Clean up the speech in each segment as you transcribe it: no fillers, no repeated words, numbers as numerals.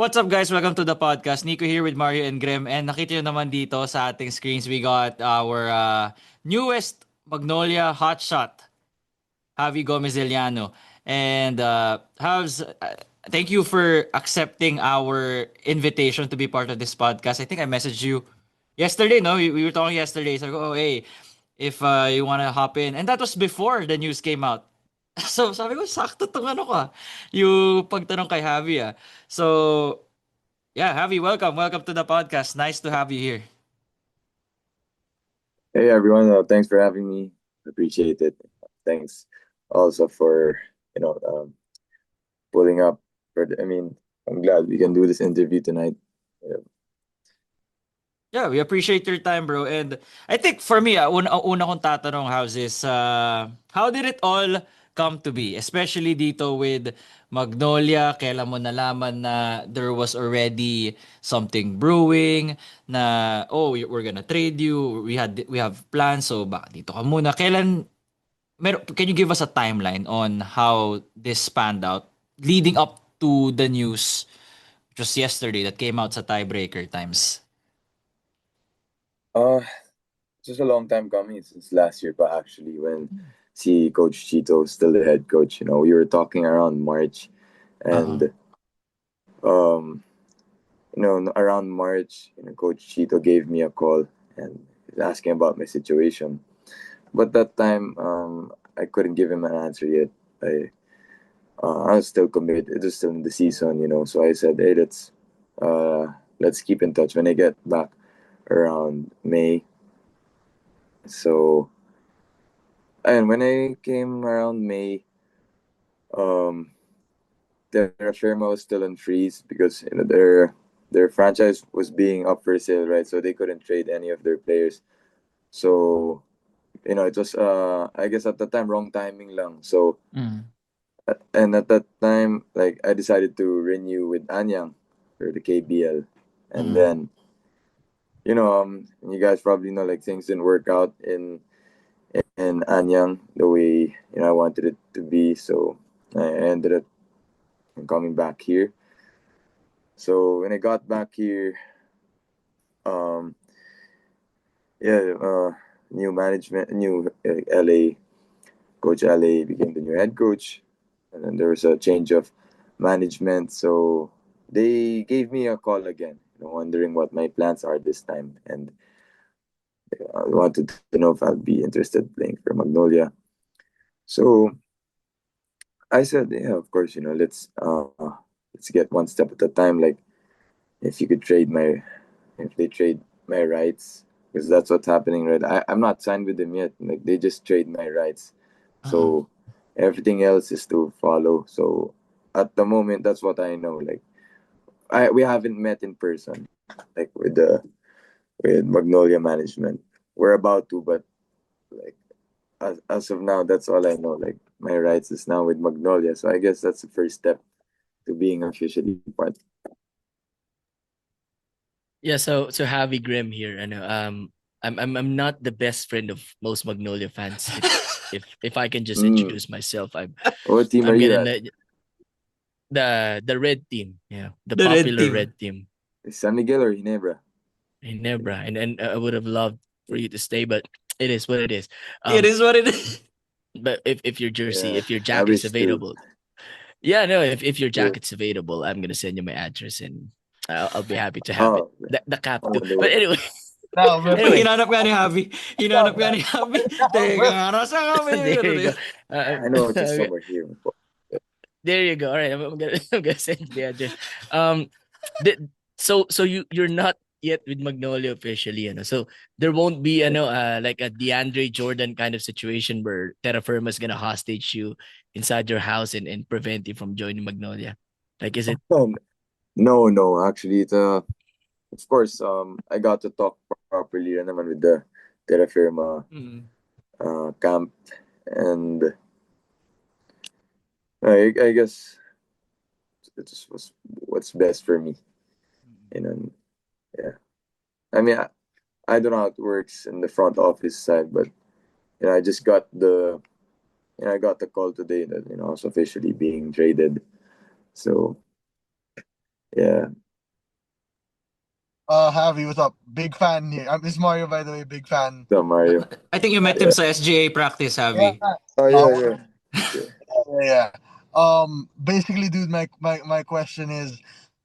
What's up guys? Welcome to the podcast. Nico here with Mario and Grem. And nakita nyo naman dito sa ating screens, we got our newest Magnolia hotshot, Javi Liano. And thank you for accepting our invitation to be part of this podcast. I think I messaged you yesterday, no? We were talking yesterday. So, oh, hey, if you want to hop in. And that was before the news came out. So, sabi ko, sakto tong ano ka. Yung pagtanong kay Javi, ah. So, yeah, Javi, welcome. Welcome to the podcast. Nice to have you here. Hey everyone, thanks for having me. Appreciate it. Thanks also for you know um, pulling up. I'm glad we can do this interview tonight. Yeah. Yeah, we appreciate your time, bro. And I think for me, una kong tatanong, how's this? How did it all come to be? Especially dito with Magnolia, kailan mo nalaman na there was already something brewing na, oh, we're gonna trade you. We have plans, so baka dito ka muna. Can you give us a timeline on how this panned out leading up to the news just yesterday that came out sa tiebreaker times? Uh, just a long time coming since last year, but actually when see Coach Chito still the head coach, we were talking around March, Uh-huh. and um, around March, Coach Chito gave me a call and he's asking about my situation. But that time, I couldn't give him an answer yet. I was still committed. It was still in the season, So I said, hey, let's keep in touch when I get back around May. So, and when I came around May, um, their firma was still on freeze because their franchise was being up for sale, right? So they couldn't trade any of their players. So it was I guess at the time wrong timing lang. So Mm. and at that time, like I decided to renew with Anyang for the KBL, and Mm. then you guys probably know like things didn't work out in Anyang the way I wanted it to be, so I ended up coming back here. So when I got back here, um, yeah, new management, new LA coach LA became the new head coach, and then there was a change of management. So they gave me a call again, wondering what my plans are this time, and I wanted to know if I'd be interested playing for Magnolia. So I said, yeah, of course, let's get one step at a time. Like if you could if they trade my rights, because that's what's happening, right? I'm not signed with them yet. Like they just trade my rights, Uh-huh. so everything else is to follow. So at the moment, that's what I know. Like we haven't met in person, like with Magnolia management. We're about to, but like as of now, that's all I know. Like my rights is now with Magnolia, so I guess that's the first step to being officially part. Yeah, so Javi Grimm here. I know I'm not the best friend of most Magnolia fans. If I can just Mm. introduce myself, What team are I'm you gonna at? the red team, yeah, the The red popular team. red team San Miguel or Ginebra? in Nebra, and I would have loved for you to stay, but it is what it is. It Um, is what it is. but if your jersey, Yeah, if your I jacket is wish to. available, yeah, no, if your Yeah. jacket's available, I'm gonna send you my address and I'll be happy to have it. Oh, The cap oh too. no. But anyway, No, bro. anyway, Hinanap nga ni Javi. Hinanap nga ni Javi. Teka nga, nasa kami. there you go. I know it's just somewhere here. There you go. All right, I'm gonna I'm gonna send you the address. Um, so you're not yet with Magnolia officially, So there won't be, like a DeAndre Jordan kind of situation where Terra Firma is gonna hostage you inside your house and prevent you from joining Magnolia. Like, is it? Um, no, no. Actually, of course. I got to talk properly naman with the Terra Firma Mm. camp, and I guess it just was what's best for me. You know, yeah. I mean, I don't know how it works in the front office side, but I just got I got the call today that I was officially being traded. So Yeah, Javi, what's up? Big fan here. This is Mario, by the way, big fan. the Mario. I think you met him Yeah. sa SGA practice, Yeah. Javi. Oh Uh, yeah, yeah. Okay. yeah. Basically, dude, my question is,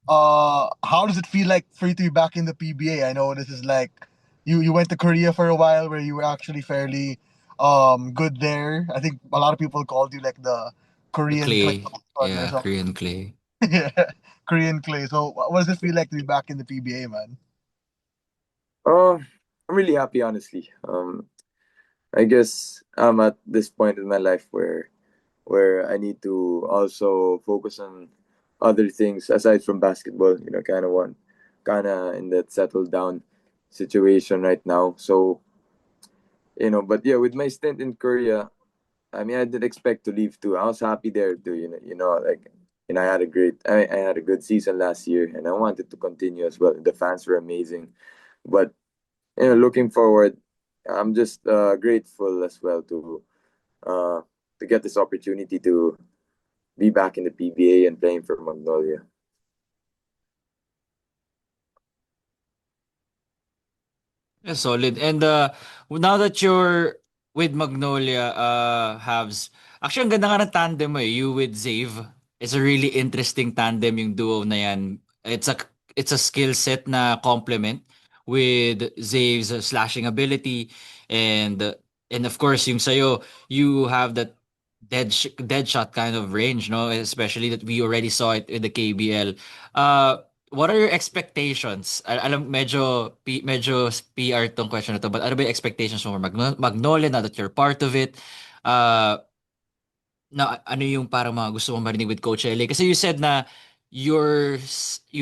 how does it feel like for you to be back in the PBA? I know this is like, you went to Korea for a while where you were actually fairly, good there. I think a lot of people called you like the The Korean Clay clay. Thompson or Yeah, something. Korean clay. Yeah, Korean Clay. So, what does it feel like to be back in the PBA, man? I'm really happy, honestly. I guess I'm at this point in my life where I need to also focus on other things aside from basketball. Kind of in that settled down situation right now. So but yeah, with my stint in Korea, I mean, I didn't expect to leave too. I was happy there too. I had I had a good season last year, and I wanted to continue as well. The fans were amazing, but looking forward, I'm just grateful as well uh, to get this opportunity to be back in the PBA and playing for Magnolia. Yeah, solid. And now that you're with Magnolia, Habs, actually, ang ganda nga ng tandem mo eh. You with Zave. It's a really interesting tandem yung duo na yan. It's a skill set na complement with Zave's slashing ability and of course yung sayo, you have that dead shot kind of range, no? Especially that we already saw it in the KBL. What are your expectations? Alam, medyo PR tong question na to, but ano ba yung expectations mo for Magnolia now that you're part of it? Uh, na ano yung parang mga gusto mong marinig with Coach LA? Kasi you said na you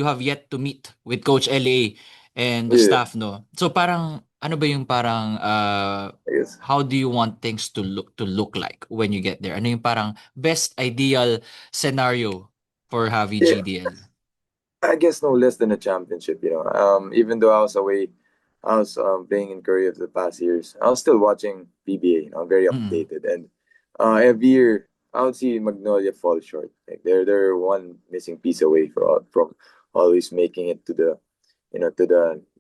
have yet to meet with Coach LA and the Yeah, staff, no? So parang ano ba yung parang I guess. how do you want things to look like when you get there? Ano yung parang best ideal scenario for Javi Yeah, GDL? I guess no less than a championship. Even though I was away, I was playing in Korea for the past years. I was still watching PBA. Very Mm. updated, and every year I would see Magnolia fall short. Like they're one missing piece away from always making it to the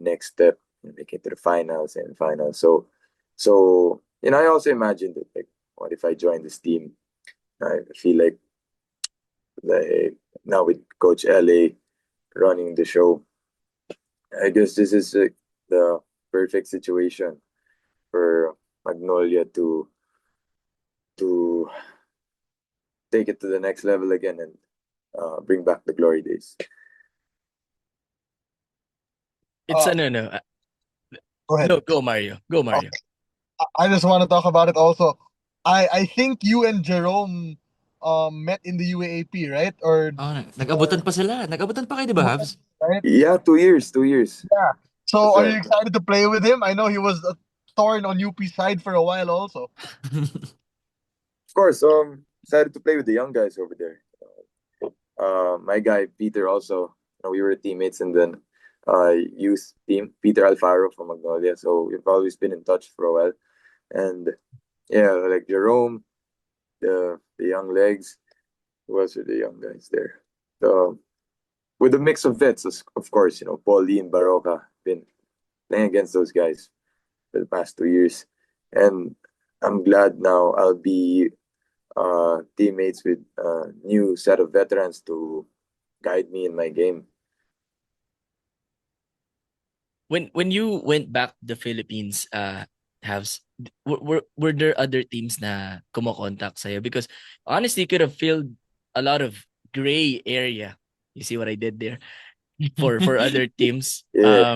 next step, making it to the finals and finals. So I also imagined it. Like, what if I join this team? I feel like now with Coach LA running the show, I guess this is the perfect situation for Magnolia to take it to the next level again and bring back the glory days. It's Uh, no. Go ahead. No, go Mario. Go Mario. I just want to talk about it also. I think you and Jerome met in the UAAP, right? Oh, nag-abutan pa sila. Nag-abutan pa kayo, di ba, Habs? Right? Yeah, 2 years, 2 years. Yeah. So That's are you right. excited to play with him? I know he was a thorn on UP side for a while also. Of course, excited to play with the young guys over there. My guy Peter also. We were teammates in the youth team. Peter Alfaro from Magnolia. So we've always been in touch for a while. And yeah, like Jerome, the young legs. Who else are the young guys there? So with a mix of vets, of course, Paul Lee and Baroka been playing against those guys for the past 2 years, and I'm glad now I'll be teammates with a new set of veterans to guide me in my game. When you went back to the Philippines, Havs, were there other teams na kumokontak sa'yo? Because honestly, you could have filled a lot of gray area. You see what I did there? For other teams. Yeah,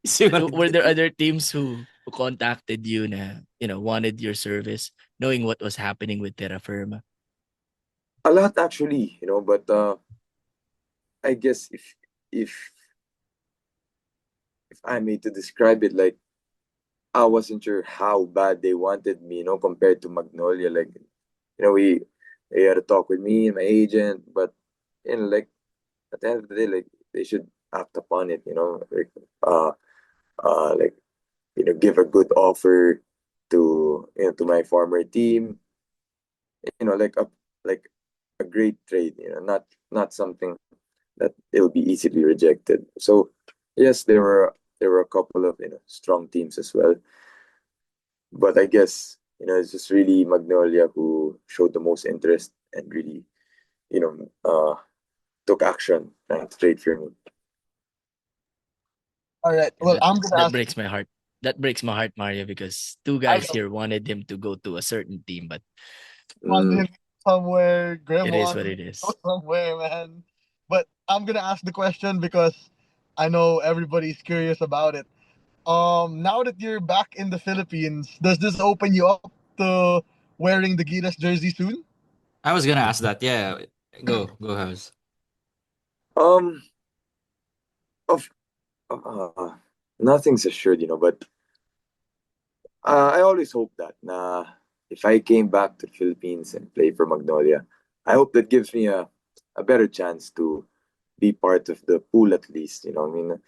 See what I Were did? there other teams who contacted you na, wanted your service, knowing what was happening with Terra Firma? a lot actually, but I guess if if I made to describe it, like I wasn't sure how bad they wanted me, compared to Magnolia. Like, they had a talk with me and my agent, but like at the end of the day, like they should act upon it, like give a good offer to my former team, like a great trade, not something that it'll be easily rejected. So yes, there were a couple of strong teams as well, but I guess it's just really Magnolia who showed the most interest and really you know took action trying to trade for me. All right. And Well, I'm gonna that ask. breaks my heart. That breaks my heart, Mario, because two I guys know. here wanted him to go to a certain team, but Wanted Mm, him somewhere. Graham it is what wanted him it to go is. somewhere, man. But I'm gonna ask the question because I know everybody's curious about it. Now that you're back in the Philippines, does this open you up to wearing the Gilas jersey soon? I was gonna ask that. Yeah, go, House. um, of nothing's assured, but I always hope that if I came back to the Philippines and play for Magnolia, I hope that gives me a better chance to be part of the pool at least. I mean,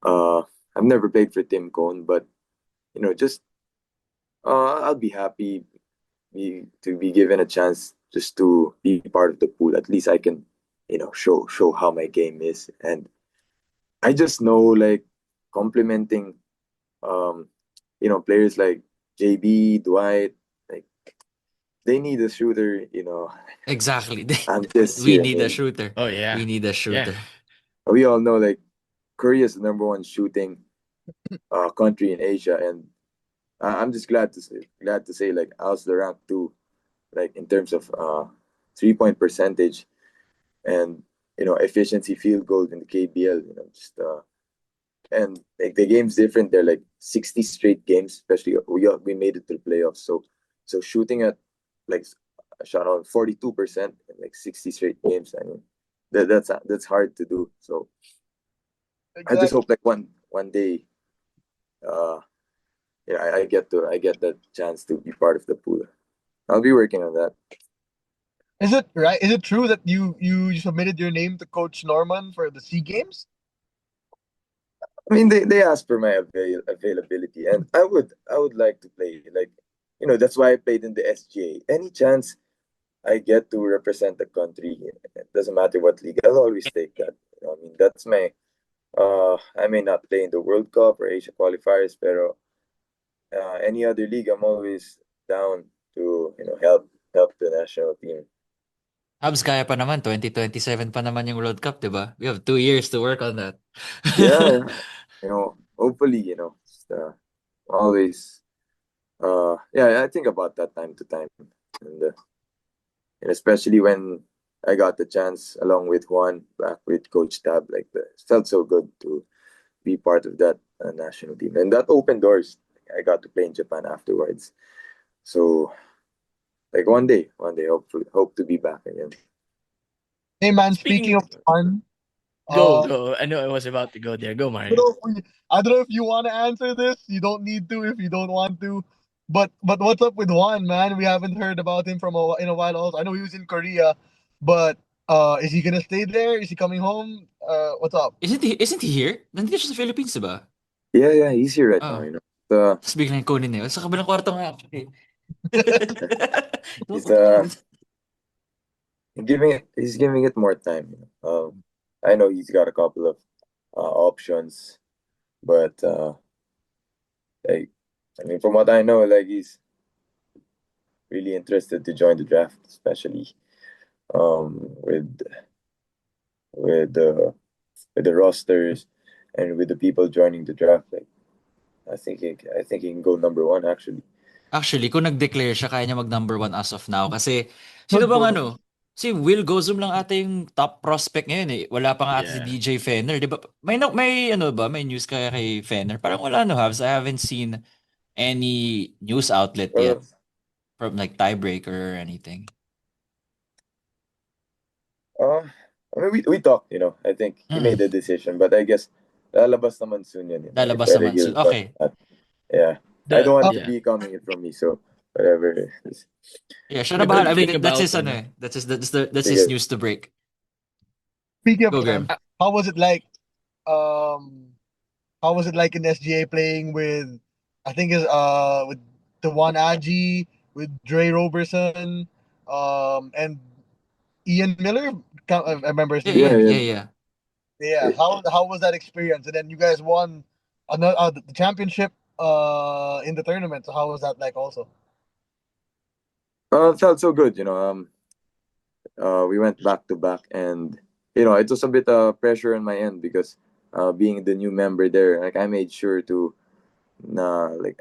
uh, I've never played for Tim Cone, but just I'll be happy to be given a chance just to be part of the pool. At least I can, show how my game is, and I just know like complimenting, um, players like JB, Dwight, like they need a shooter. Exactly. I'm just We here. I need a mean, shooter. Oh We yeah. need a Yeah. shooter. we all know like Korea is the number one shooting country in Asia, and I'm just glad to say like I was the rank two, like in terms of 3-point percentage and efficiency field goal in the KBL. Just and like the game's different. They're like 60 straight games, especially we made it to the playoffs. So shooting at like a shot on 42% in like 60 straight games. I mean, that's hard to do. So I just Exactly. hope like one day, uh, I get that chance to be part of the pool. I'll be working on that. Is it right? Is it true that you submitted your name to Coach Norman for the Sea Games? I mean, they asked for my availability, and I would like to play. Like, that's why I played in the SGA. Any chance I get to represent the country, it doesn't matter what league, I'll always take that. I mean, that's my. I may not play in the World Cup or Asia qualifiers, pero any other league, I'm always down to help the national team. Habs, kaya pa naman. 2027 pa naman yung World Cup, di ba? We have 2 years to work on that. Yeah, hopefully, just, always. Yeah, I think about that time to time, and especially when I got the chance along with Juan back with Coach Tab, like it felt so good to be part of that national team, and that opened doors. I got to play in Japan afterwards, so like one day, hopefully, hope to be back again. Hey man, speaking Speaking of fun, go, uh, go. I know I was about to go there. Go, don't Mario. know I don't know if you want to answer this. You don't need to if you don't want to. But what's up with Juan, man? We haven't heard about him in a while. Also, I know he was in Korea, but is he gonna stay there? Is he coming home? What's up? Isn't he here? Nandito siya sa Philippines, di ba? Yeah, he's here right now. Oh. Uh, Tapos biglang kunin niya. Sa kabilang kwarto nga ako eh. he's Nasa kabilang. he's giving it more time. I know he's got a couple of options, but like I mean, from what I know, like he's really interested to join the draft, especially um, with with the with the rosters and with the people joining the draft. Like I think he can go number one actually. Actually, kung nag-declare siya, kaya niya mag-number one as of now. Kasi, sino Good bang for him. ano? Si Will Gozum lang ata yung top prospect ngayon eh. Wala pa nga ata si Yeah. DJ Fenner, di ba? May ano ba? May news kaya kay Fenner? Parang wala no, Habs. I haven't seen any news outlet Well, yet from like tiebreaker or anything. uh, I mean, we talked. I think he Mm. made the decision, but I guess lalabas naman soon yan. If Lalabas ever naman he'll soon. join Okay. that. Yeah, I The don't want to yeah. be coming it from me. So whatever it is. Yeah, siya na The good bahala. I mean, thing that's about his ano eh. That's his Sige. news to break. Speaking of Go, time, Graham. uh, how was it like? Um, how was it like in SGA playing with? I think is with the one Aji with Dre Roberson, and Ian Miller. I remember his Yeah, name. yeah, Yeah, yeah, yeah. yeah. Yeah. It, How was that experience? And then you guys won another the championship in the tournament. So how was that like also? it felt so good, we went back to back, and it was a bit pressure on my end because being the new member there, like I made sure like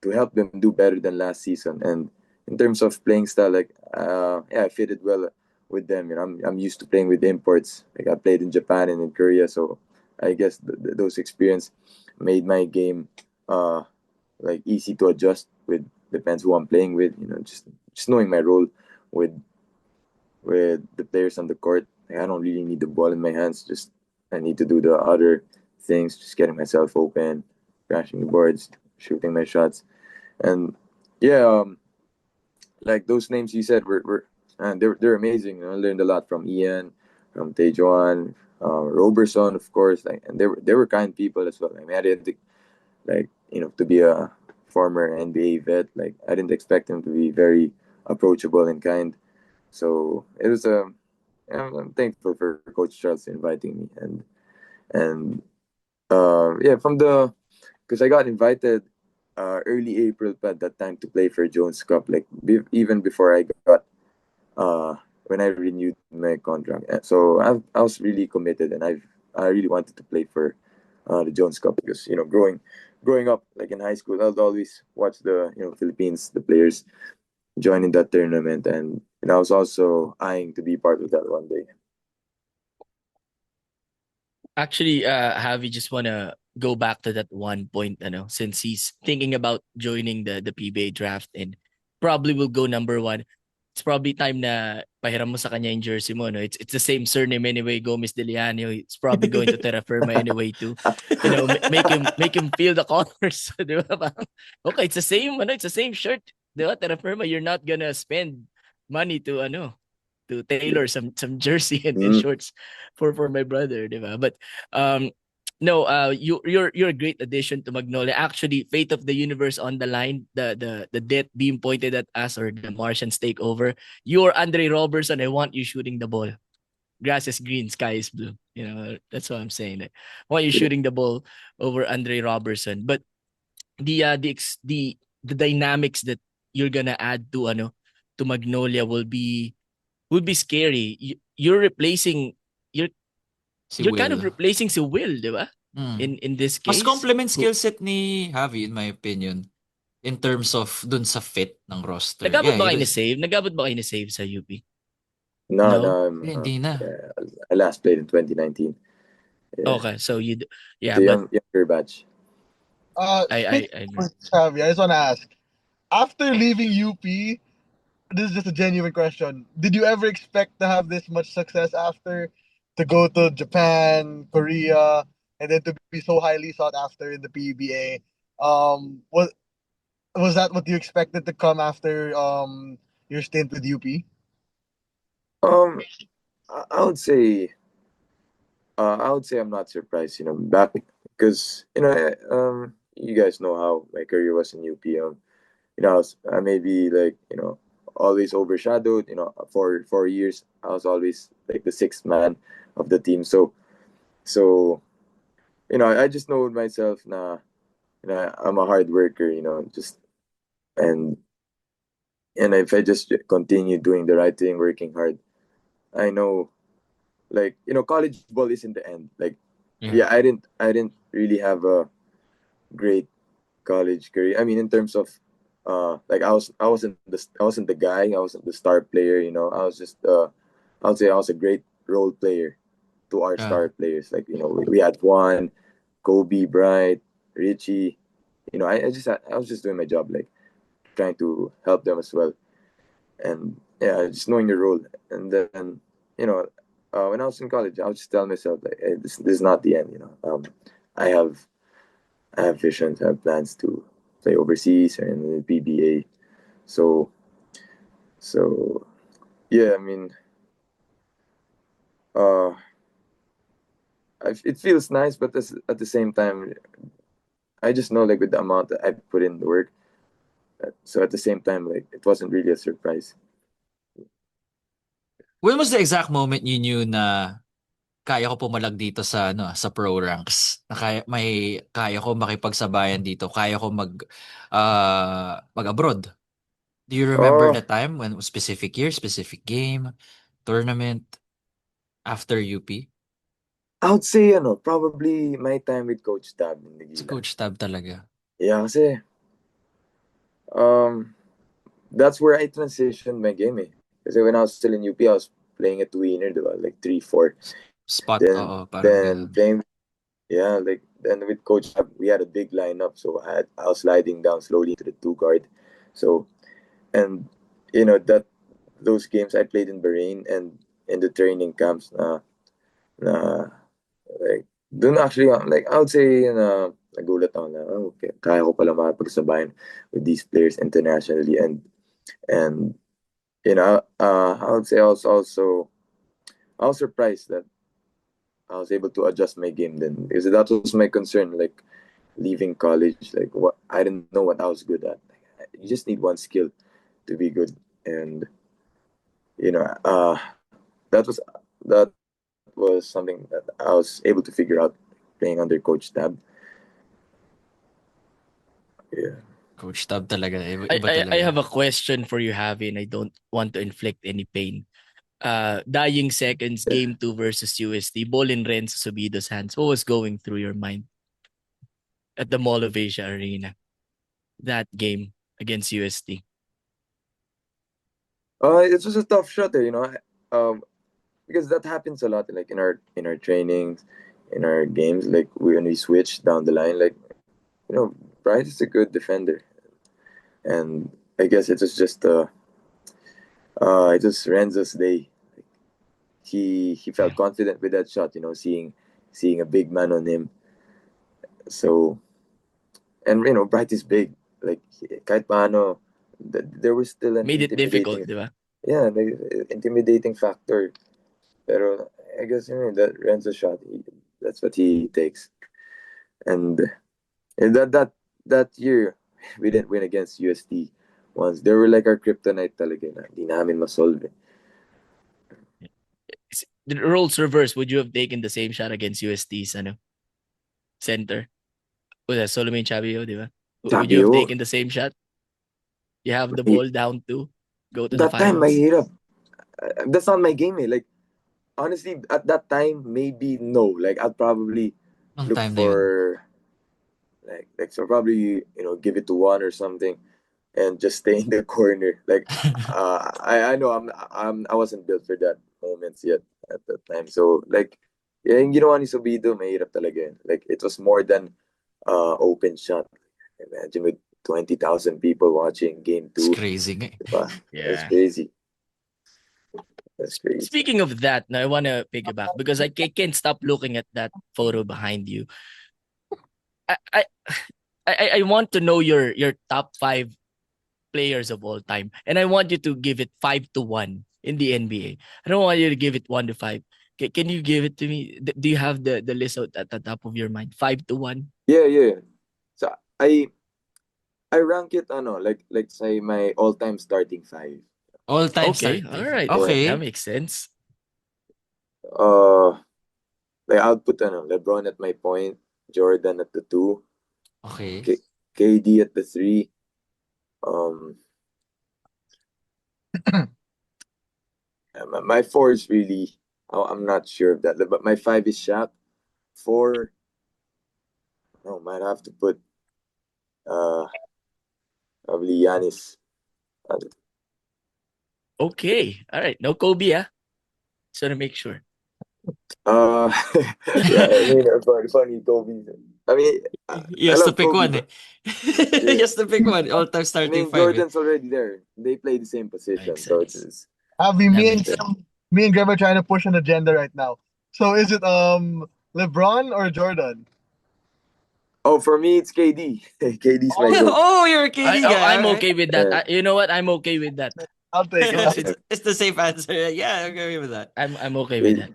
to help them do better than last season. And in terms of playing style, like yeah, I fitted well with them. I'm used to playing with imports. Like I played in Japan and in Korea, so I guess those experience made my game like easy to adjust with. Depends who I'm playing with. Just knowing my role with the players on the court. Like, I don't really need the ball in my hands. Just I need to do the other things, just getting myself open, crashing the boards, shooting my shots, and yeah, like those names you said were and they're amazing. I learned a lot from Ian, from Tejuan, Roberson, of course. Like, and they were kind people as well. I mean, I didn't think, like to be a former NBA vet. Like I didn't expect him to be very approachable and kind. So it was a I'm thankful for Coach Charles inviting me, and yeah, from the because I got invited early April at that time to play for Jones Cup, like even before I got when I renewed my contract. So I was really committed, and I really wanted to play for the Jones Cup because growing up like in high school, I'd always watch the Philippines, the players joining that tournament, and I was also eyeing to be part of that one day. Actually, Javi, just wanna go back to that one point, since he's thinking about joining the PBA draft and probably will go number one. It's probably time na pahiram mo sa kanya yung jersey mo, no? It's the same surname anyway, Gomez de Liano. It's probably going to terra firma anyway too. Make him feel the colors, di ba? Okay, it's the same, it's the same shirt, di ba? Terra firma, you're not gonna spend money to tailor some jersey and Mm. shorts for my brother, di ba? But um no, you're a great addition to Magnolia. Actually, fate of the universe on the line, the death being pointed at us or the Martians take over. You're Andre Robertson. I want you shooting the ball. Grass is green, sky is blue. That's what I'm saying. I want you shooting the ball over Andre Robertson. But the dynamics that you're gonna add to Magnolia will be scary. You're replacing you're Si you're kind of Will. replacing si Will, di ba? Mm. In this Mas case, complement who skill set ni Javi in my opinion in terms of dun sa fit ng roster. nagabot Yeah, ba it kayo ni is. save? Nagabot ba kayo ni save sa UP? No, No. no, Hindi na. yeah, I last played in 2019. Yeah, Okay, so yeah, the but younger batch. I Speaking I of Xavi, I just want to ask: after leaving UP, this is just a genuine question. Did you ever expect to have this much success after to go to Japan, Korea, and then to be so highly sought after in the PBA? Was that what you expected to come after your stint with UP? Um, I would say I'm not surprised. Back because you guys know how my career was in UP. I may be like always overshadowed. For 4 years, I was always like the sixth man of the team. So I just know myself na I'm a hard worker. Just and if I just continue doing the right thing, working hard, I know like college ball isn't the end. Like yeah. yeah, I didn't really have a great college career. I mean, in terms of like I wasn't the guy. I wasn't the star player. I was just I would say I was a great role player to our Yeah. star players. Like we had Juan, Kobe, Bright, Richie. I was just doing my job, like trying to help them as well, and yeah, just knowing your role. And then you know when I was in college, I would just tell myself like, hey, this is not the end. I have I have visions, I have plans to play overseas and in the PBA. So so yeah, I mean, uh, it feels nice, but at the same time, I just know like with the amount that I put in the work. So at the same time, like it wasn't really a surprise. When was the exact moment you knew na kaya ko pumalag dito sa sa pro ranks? Na kaya ko makipagsabayan dito, kaya ko mag-abroad. Do you remember Oh, the time when specific year, specific game, tournament after UP? I would say probably my time with Coach Tab in the Si Gilas. Coach Tab talaga. Yeah, kasi um that's where I transitioned my game eh. Kasi when I was still in UP, I was playing a tweener, diba? Like 3-4. Spot, Then oo, parang then ganun. playing yeah, like then with Coach Tab, we had a big lineup, so I was sliding down slowly into the two guard. So and that those games I played in Bahrain and in the training camps na like dun actually like I would say na nagulat ako na okay, kaya ko pala makipagsabayan with these players internationally and I would say I was surprised that I was able to adjust my game then because that was my concern like leaving college like what I didn't know what I was good at. You just need one skill to be good and you know that was something that I was able to figure out playing under Coach Tab. Yeah. Coach Tab talaga, I, iba I have talaga. a question for you, Javi, and I don't want to inflict any pain. Dying seconds, game 2 versus USD, ball in Renzo Subido's hands. What was going through your mind at the Mall of Asia Arena? That game against USD. It was a tough shot there, because that happens a lot, like in our trainings, in our games, like when we switch down the line, like Bright is a good defender, and I guess it was Renzo's day. He felt Yeah. confident with that shot, seeing a big man on him. So and Bright is big, like kahit paano, there was still an Made it difficult, intimidating, di ba? yeah, like, intimidating factor. Pero I guess that Renzo shot, that's what he takes. And that year, we didn't win against UST once. They were like our kryptonite talaga na di namin masolve. The roles reversed. Would you have taken the same shot against USD's center? Was that Solomon Chavio, di ba? Would you Sabi have ko, taken the same shot? You have the ball down to go to the that time finals. mahirap. That's not my game eh. Like honestly, at that time maybe no. Like I'd probably Nung look time na yun. for like so probably give it to one or something and just stay in the corner. Like I know I wasn't built for that moments yet at that time. So like yeah, yung ginawa ni Subido, mahirap talaga yun. Like it was more than open shot. Imagine with 20,000 people watching game It's 2. crazy nga eh. Diba? That's Yeah. crazy. That's crazy. Speaking of that, now I want to piggyback because I can't stop looking at that photo behind you. I I I want to know your top 5 players of all time, and I want you to give it 5-1 in the NBA. I don't want you to give it 1-5. Can you give it to me? Do you have the list at the top of your mind? 5-1. Yeah. So I rank it like say my all-time starting five. All-time Okay, starting all five. right, Yeah. that Okay. makes sense. Uh like I'll put LeBron at my point, Jordan at the 2, Okay. KD at the 3. Um my 4 is really I'm not sure of that, but my 5 is Shaq. 4, no, might have to put uh probably Giannis. Okay, all right. No Kobe, just want to make sure. Uh, yeah, I mean, funny Kobe. I mean, He I has to love pick Kobe, one eh. but He yeah, has to pick one. All-time I starting mean, five eh. Jordan's already there. They play the same Makes position, so it's sense. just Avi, That me and makes sense. Graham, me and Graham are trying to push an agenda right now. So is it LeBron or Jordan? oh, for me, it's KD. KD's my goat. Oh, you're a KD guy. I'm All right. okay with that. Yeah, You know what? I'm okay with that. I'll take it. It's It's the safe answer. Yeah, I agree with that. I'm okay with that.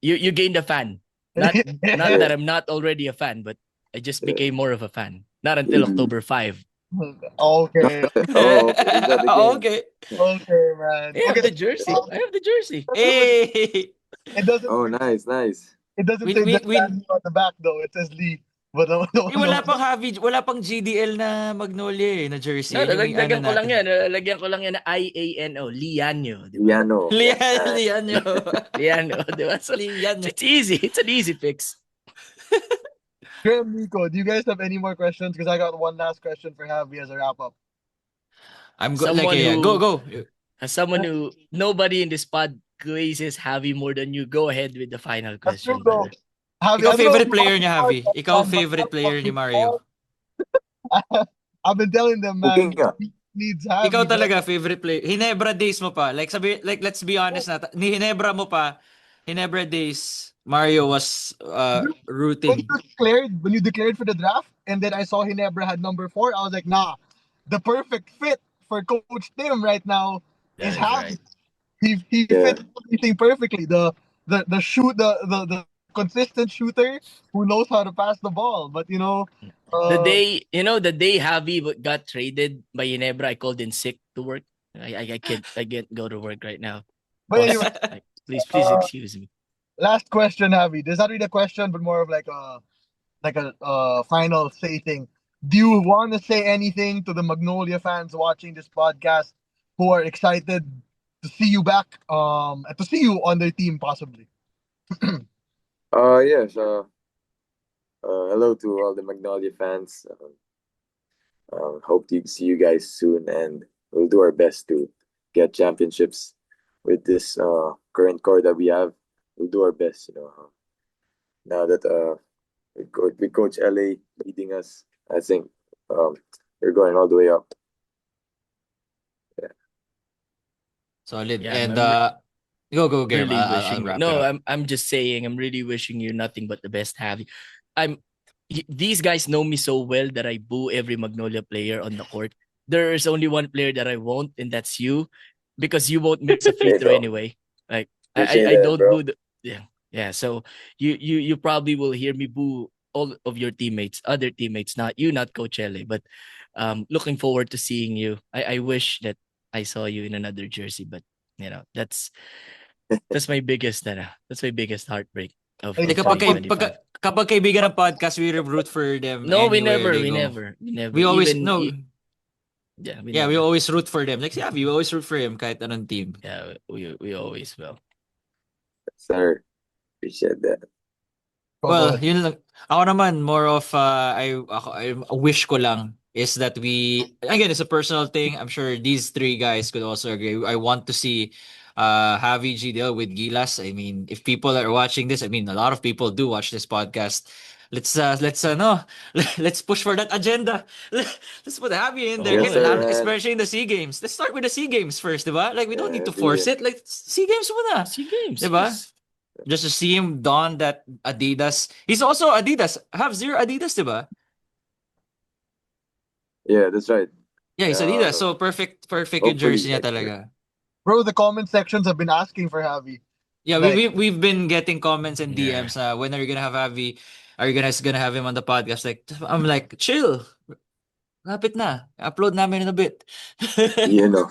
KD. You gained a fan. Not Yeah, that I'm not already a fan, but I just yeah. became more of a fan. Not until KD. October 5. Okay, Oh, okay. Is that the game? Okay. okay, man. I have Okay, the jersey. I have the jersey. Hey. it doesn't Oh, nice, nice. it doesn't Win say win just win. Lee on the back though. It says Lee. But Wala pang GDL na Magnolia na jersey. No, Yan yung ano lalagyan ko lang natin. yan. Lalagyan ko lang yan na Liano. Liano, di ba? Liano. Yeah. Lian nyo. Liano, di ba? So, Lian nyo. it's easy. It's an easy fix. Graham, Nico, do you guys have any more questions? Because I got one last question for Javi as a wrap up. Like Someone yeah, go who, go. as someone who, nobody in this pod glazes Javi more than you. Go ahead with the final That's true question, though. brother. Javi, Ikaw I don't know if favorite you player watch niya, the Javi. Ikaw podcast, but favorite player ni Mario. I've been telling them, man, Cooking nga. he needs Ikaw Javi, bro. talaga favorite player. Hinebra days mo pa. Like let's be honest na. Ni Hinebra mo pa. Hinebra days Mario was Dude, rooting. when you declared for the draft, and then I saw Hinebra had #4, I was like, nah, the perfect fit for Coach Tim right now is That is Javi. right. He Yeah. fits everything perfectly. The shoot the consistent shooter who knows how to pass the ball. But uh, The day Javi got traded by Ginebra, I called in sick to work. I can't go to work right now. but Boss, anyway, please uh, excuse me. last question, Javi. This is not really a question, but more of like a final say thing. Do you want to say anything to the Magnolia fans watching this podcast who are excited to see you back, and to see you on their team possibly? Yes. Hello to all the Magnolia fans. Hope to see you guys soon, and we'll do our best to get championships with this current core that we have. We'll do our best. Now that with Coach LA leading us, I think we're going all the way up. Solid. Yeah, And I'm go Graham. really I'll wishing you. wrap it No, up. I'm just saying. I'm really wishing you nothing but the best, Javi. I'm. These guys know me so well that I boo every Magnolia player on the court. There is only one player that I won't, and that's you, because you won't miss a free Hey, throw bro. anyway. Like Appreciate I that, don't bro. boo the yeah. So you probably will hear me boo all of your teammates, other teammates, not you, not Coach Ele. But looking forward to seeing you. I wish that I saw you in another jersey, but that's my biggest heartbreak Eh, Hey, of fun, fun. 2025. kapag kaibigan ng podcast, we root for them No, we anywhere never, they we go. never, we never. We always Even no. yeah, we Yeah, we never. always root for them. Like yeah, we always root for him kahit anong team. Yeah, we always will. Sir, appreciate that. Go Well, ahead. yun lang. Ako naman more of a wish ko lang is that we again it's a personal thing. I'm sure these three guys could also agree. I want to see Javi GDL with Gilas. I mean, if people are watching this, I mean a lot of people do watch this podcast. Let's no let's push for that agenda. Let's put Javi in there, Oh Yes, get sir, yeah, man. especially in the SEA games. Let's start with the SEA games first, diba? Like we don't need Yeah, to force it. Like SEA games muna, SEA Games. diba? Yes. Just to see him don that Adidas. He's also Adidas. Have zero Adidas, diba? yeah, that's right. Yeah, he's Adidas. Uh, So perfect yung hopefully jersey niya next year. talaga. Bro, the comment sections have been asking for Javi. Yeah, Like, we've been getting comments and Yeah. DMs when are you gonna have Avi? Are you gonna have him on the podcast? Like I'm like, chill. Lapit na. Upload namin in a bit. You know,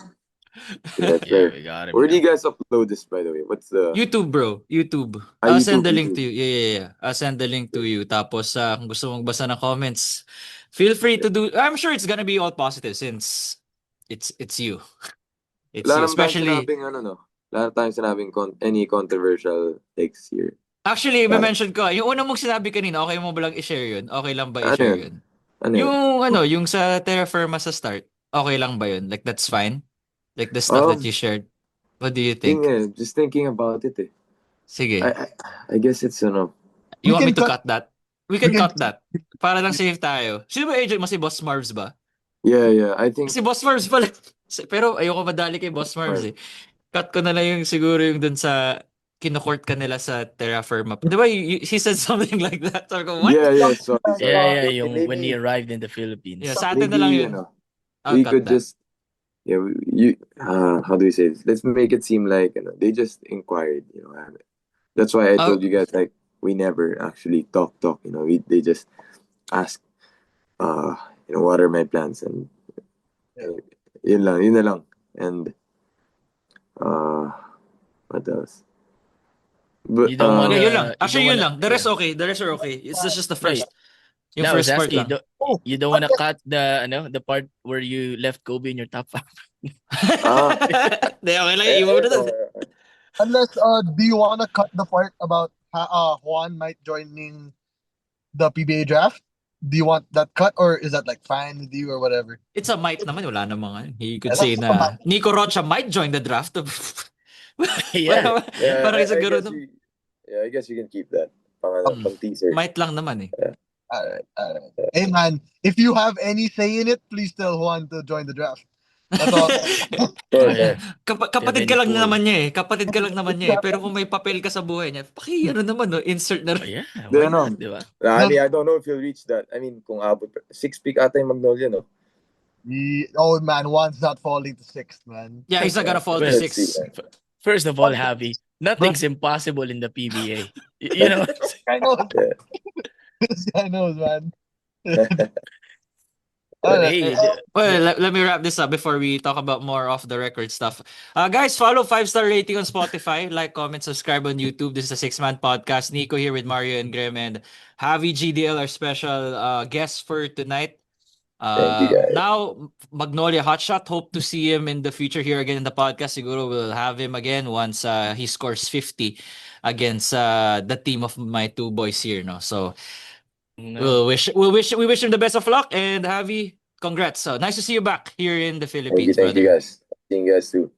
yeah, Yeah, sir. we got him Where do you now. guys upload this, by the way? What's the YouTube, bro. YouTube. I'll send YouTube? the link to YouTube. you. Yeah. I'll send the link to you. Tapos, kung gusto mong basa ng comments, feel free to do. I'm sure it's gonna be all positive since it's you. It's Wala you. naman tayong Especially, sinabing ano, no? Wala naman tayong sinabing any controversial takes here. actually, Wala. mention ko, yung una mong sinabi kanina, okay mo ba lang i-share yun? Okay lang ba Ano i-share yun? yun? Ano yun? Yung sa Terra Firma sa start, okay lang ba yun? Like, that's fine? Like, the stuff that you shared? What do you think? Just thinking about it eh. Sige. I guess it's ano. You we want me can to cut. cut that? We We can can. cut that. Para lang safe tayo. Sino ba agent mo? Si Boss Marvs ba? Yeah, I think Si Boss Marvs pala. Pero ayoko madali kay Boss Marvs eh. Cut ko na lang yung siguro yung dun sa kinukort ka nila sa Terra Firma. Di ba he said something like that? Sabi ko, what? yeah, sorry. Yeah, Okay, yung when he arrived in the Philippines. Yeah, sa atin na lang maybe yun. I'll we cut could that. just how do we say this? Let's make it seem like they just inquired, That's why I Oh, told you guys like we never actually talk, they just ask water my plants, and Yeah. yun na lang. And what else? But You don't wanna Yeah, yun lang. you don't Actually, yun wanna lang. The rest okay. The rest are okay. It's just the no, first. Yung no, I was first part asking lang. Oh, you don't wanna cut the part where you left Kobe in your top 5. Ah. Hindi, okay lang. Iwan mo na doon. unless do you want to cut the part about Juan might joining the PBA draft? Do you want that cut, or is that like fine with you or whatever? It's a might naman. Wala namang ano. He could Yeah, say that's na Nicorocha might join the draft. Yeah. Parang isang I garo. guess I guess you can keep that. Pang teaser. Might lang naman eh. All right, all right. Hey man, if you have any say in it, please tell Juan to join the draft. That's all. Oh, yeah. Kapatid ka lang pull. naman niya eh. Kapatid ka lang naman niya eh. Pero kung may papel ka sa buhay niya, ano naman no, insert na Oh, rin. yeah. Why Ano? not, di ba? I mean, I don't know if he'll reach that. I mean, kung abot 6 pick ata yung Magnolia, no? Oh man, Juan's not falling to sixth, man. Yeah, he's not gonna fall to Well, 6. see. First of all, Javi, nothing's impossible in the PBA. You know? I know. Yeah. This guy knows, man. But Alright. hey, Well, let me wrap this up before we talk about more off the record stuff. Guys, follow 5-star rating on Spotify, like, comment, subscribe on YouTube. This is a 6-man podcast. Nico here with Mario and Graham, and Javi GDL, our special guest for tonight. Thank you, guys. Now, Magnolia Hotshot, hope to see him in the future here again in the podcast. Siguro we'll have him again once he scores 50 against the team of my two boys here. No, so no. we wish him the best of luck, and Javi, congrats. So nice to see you back here in the Thank Philippines, you, brother. guys. Seeing you guys too.